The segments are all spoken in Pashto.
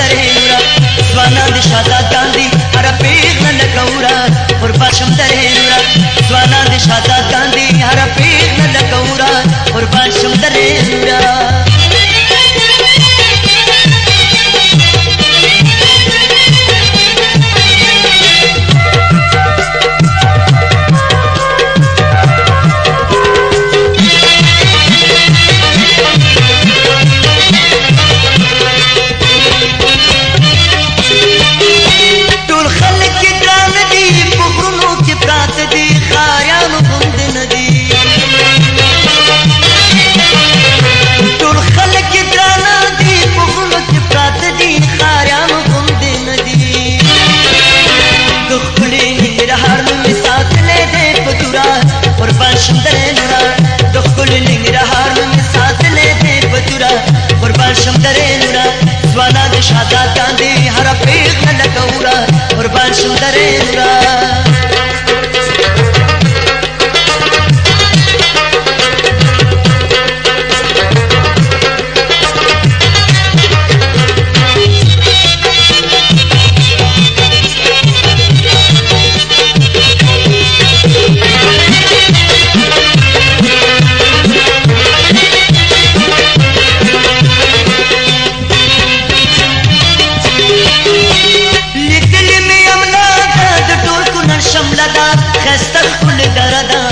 درې نورا ځوانان د شهادتان دي هر پیغله لکورا قربان شم درې نورا ځوانان د شهادتان دي هر پیغله لکورا قربان شم درې نورا قربان شم درې نورا د خپل ننګرهار مې ساتلې دې بدورا قربان شم درې نورا ځوانان د شهادتان دي هر پیغله لکورا قربان شم درې نورا خسته خپل دردا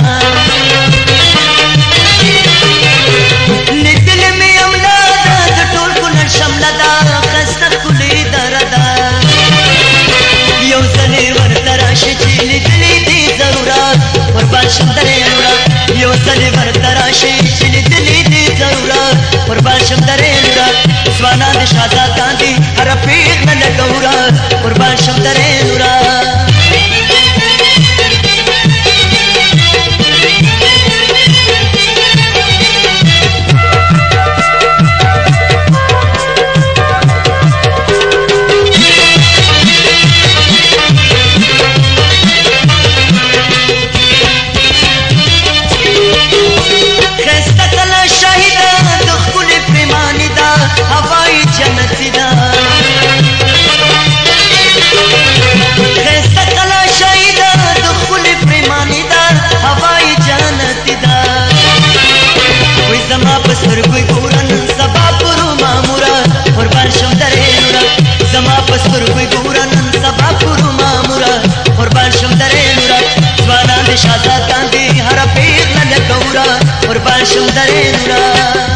لیدل مې املادا د ټول کونړ شمله دا خسته خپل دردا یو ځلې ورته راشي چې لیدلې دې ضرورت قربان شم درې نورا یو ځلې ورته راشي چې لیدلې دې ضرورت قربان شم درې نورا ځوانان د شهادتان دي هر پیغله لکورا قربان شم درې نورا هوای جنتی دا خسته کلا شایدا دخول پریمانی دا هوای جنتی دا وی زما پسر کوئی ګورن سبا پرو مامورا قربان شم درې نورا زما پسر کوئی ګورن سبا پرو مامورا قربان شم درې نورا ځوانان د شهادتان دي هر پیغله لکورا قربان شم درې نورا